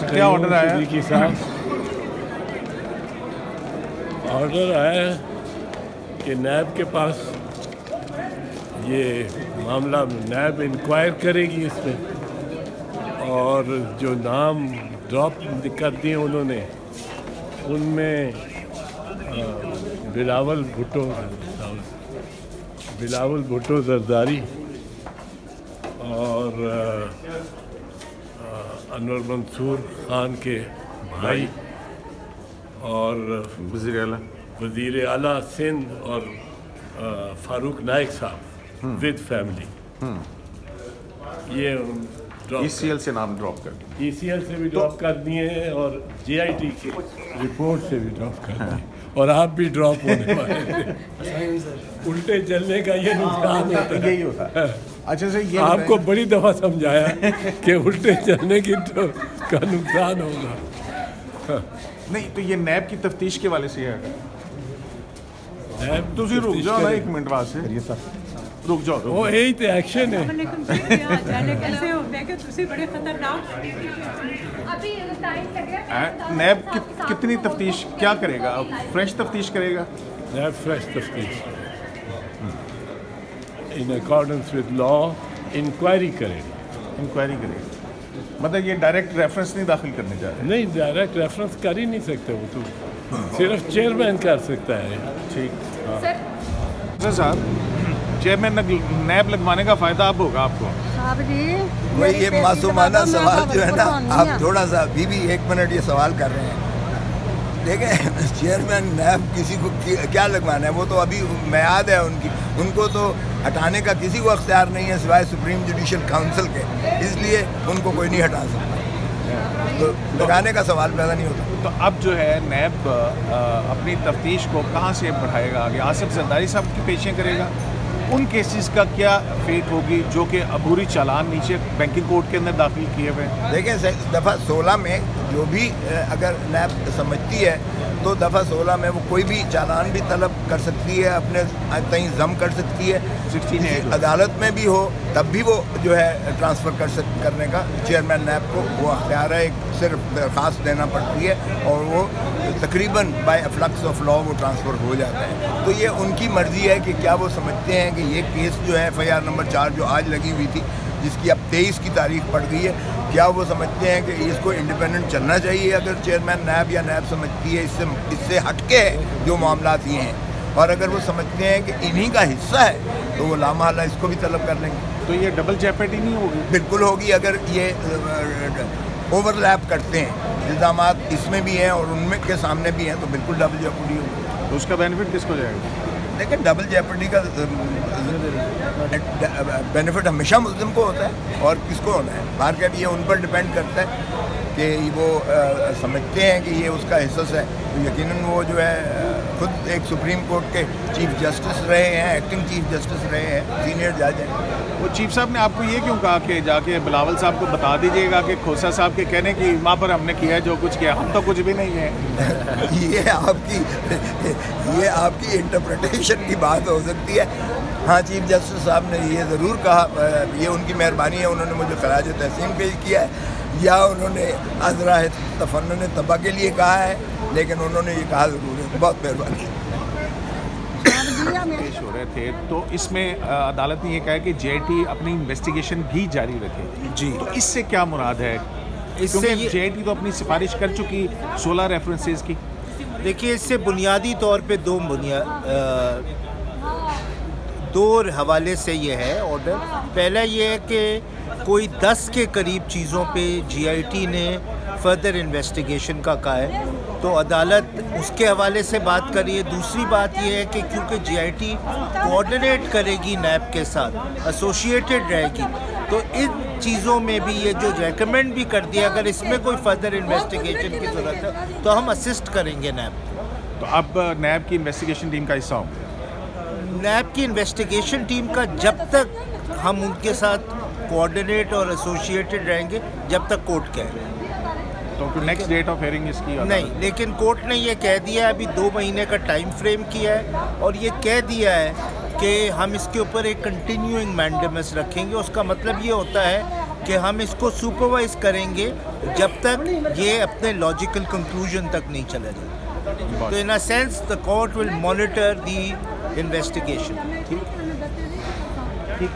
क्या ऑर्डर आया सिद्दीकी साहब? ऑर्डर आया कि नैब के पास ये मामला नैब इंक्वायर करेगी इसमें, और जो नाम ड्रॉप कर दिए उन्होंने उनमें बिलावल भुट्टो जरदारी और अनवर मंसूर खान के भाई और वज़ीर आला सिंध और फारूक नाइक साहब विद फैमिली, ये ECL से नाम ड्रॉप कर दिया। ECL से भी ड्रॉप कर दिए हैं और JIT की रिपोर्ट से भी ड्रॉप कर दिए, और आप भी ड्रॉप होने वाले थे। उल्टे चलने का ये नुकसान होता है, यही होता है। अच्छा सर, ये आपको बड़ी दफ़ा समझाया कि उल्टे चलने की का नुकसान होगा। नहीं तो ये नैब की तफ्तीश के वाले से है। नैब तुझे रुक जाओ ना एक मिनट वास्ते, रुक जाओ। वो यही तो एक्शन है। नैब कितनी तफ्तीश क्या करेगा? फ्रेश तफ्तीश करेगा? नैब फ्रेश तफ्तीश in accordance with law inquiry करेगा। इंक्वायरी करेगा मतलब ये डायरेक्ट रेफरेंस नहीं दाखिल करने जा रहे? नहीं, डायरेक्ट रेफरेंस कर ही नहीं सकते, वो तो सिर्फ चेयरमैन कर सकता है। ठीक सर साहब, चेयरमैन नैब लगवाने का फ़ायदा अब होगा आपको? वही ये मासूमाना सवाल जो है ना, आप थोड़ा सा बीबी 1 मिनट ये सवाल कर रहे हैं। देखें, चेयरमैन नैब किसी को क्या लगवाना है, वो तो अभी मियाद है उनकी, उनको तो हटाने का किसी को अख्तियार नहीं है सिवाय सुप्रीम जुडिशल काउंसिल के, इसलिए उनको कोई नहीं हटा सकता, तो लगाने का सवाल पैदा नहीं होता। तो अब जो है नैब अपनी तफ्तीश को कहाँ से बढ़ाएगा आगे? आसिफ जरदारी साहब की पेशियाँ करेगा, उन केसेस का क्या फेट होगी जो कि अबूरी चालान नीचे बैंकिंग कोर्ट के अंदर दाखिल किए हुए हैं? देखिए, दफ़ा 16 में जो भी अगर नैब समझती है तो दफ़ा 16 में वो कोई भी चालान भी तलब कर सकती है, अपने कहीं जम कर सकती है, 16 अदालत में भी हो तब भी वो जो है ट्रांसफ़र करने का चेयरमैन नैब को वो अख्तियार है। सिर्फ दरख्वास्त देना पड़ती है और वो तकरीबन बाय फ्लक्स ऑफ लॉ वो ट्रांसफ़र हो जाता है। तो ये उनकी मर्ज़ी है कि क्या वो समझते हैं कि ये केस जो है FIR नंबर 4 जो आज लगी हुई थी, जिसकी अब 23 की तारीख पड़ गई है, क्या वो समझते हैं कि इसको इंडिपेंडेंट चलना चाहिए? अगर चेयरमैन नैब या नैब समझती है इससे हटके है जो मामलात ये हैं, और अगर वो समझते हैं कि इन्हीं का हिस्सा है तो वो लामहल्ला इसको भी तलब कर लेंगे। तो ये डबल जेपेटी नहीं होगी? बिल्कुल होगी। अगर ये ओवरलैप करते हैं, इल्ज़ामात इसमें भी हैं और उनमें के सामने भी हैं, तो बिल्कुल डबल जेपेटी होगी। तो उसका बेनिफिट किसको जाएगा? लेकिन डबल जेपेटी का बेनिफिट हमेशा मुस्लिम को होता है और किसको होना है, मार्केट ये उन पर डिपेंड करता है कि वो समझते हैं कि ये उसका हिस्सा है। तो यकीनन वो जो है खुद एक सुप्रीम कोर्ट के चीफ जस्टिस रहे हैं, एक्टिंग चीफ जस्टिस रहे हैं, सीनियर जज हैं। वो चीफ साहब ने आपको ये क्यों कहा कि जाके बिलावल साहब को बता दीजिएगा कि खोसा साहब के कहने की माँ पर हमने किया जो कुछ किया, हम तो कुछ भी नहीं है? ये आपकी इंटरप्रिटेशन की बात हो सकती है। हाँ, चीफ जस्टिस साहब ने ये ज़रूर कहा, ये उनकी मेहरबानी है, उन्होंने मुझे खराज तहसीन पेश किया है, या उन्होंने अज़रा तफन्नुन तबा के लिए कहा है, लेकिन उन्होंने ये कहा ज़रूर है। बहुत मेहरबानी। पेश हो रहे थे तो इसमें अदालत ने ये कहा कि JIT अपनी इन्वेस्टिगेशन भी जारी रखे। जी, तो इससे क्या मुराद है? इससे JIT तो अपनी सिफारिश कर चुकी 16 रेफरेंसेस की। देखिए, इससे बुनियादी तौर पे दो हवाले से ये है ऑर्डर। पहला ये है कि कोई 10 के करीब चीज़ों पे JIT ने फर्दर इन्वेस्टिगेशन का कहा है, तो अदालत उसके हवाले से बात कर रही है। दूसरी बात ये है कि क्योंकि JIT कोऑर्डिनेट करेगी नैब के साथ, एसोसिएटेड रहेगी, तो इन चीज़ों में भी ये जो रेकमेंड भी कर दिया, अगर इसमें कोई फर्दर इन्वेस्टिगेशन की ज़रूरत है तो हम असिस्ट करेंगे नैब। तो अब नैब की इन्वेस्टिगेशन टीम का हिस्सा होंगे? नैब की इन्वेस्टिगेशन टीम का जब तक हम उनके साथ कोऑर्डिनेट और एसोसिएटेड रहेंगे, जब तक कोर्ट कह रहे हैं। तो नेक्स्ट डेट ऑफ हियरिंग इसकी नहीं, लेकिन कोर्ट ने ये कह दिया है, अभी 2 महीने का टाइम फ्रेम किया है और ये कह दिया है कि हम इसके ऊपर एक कंटिन्यूइंग मैंडेमस रखेंगे। उसका मतलब ये होता है کہ ہم اس کو سپروائز کریں گے جب تک یہ اپنے لاجیکل کنکلوژن تک نہیں چلا جاتا. تو in a sense the court will monitor the investigation. ٹھیک ہے.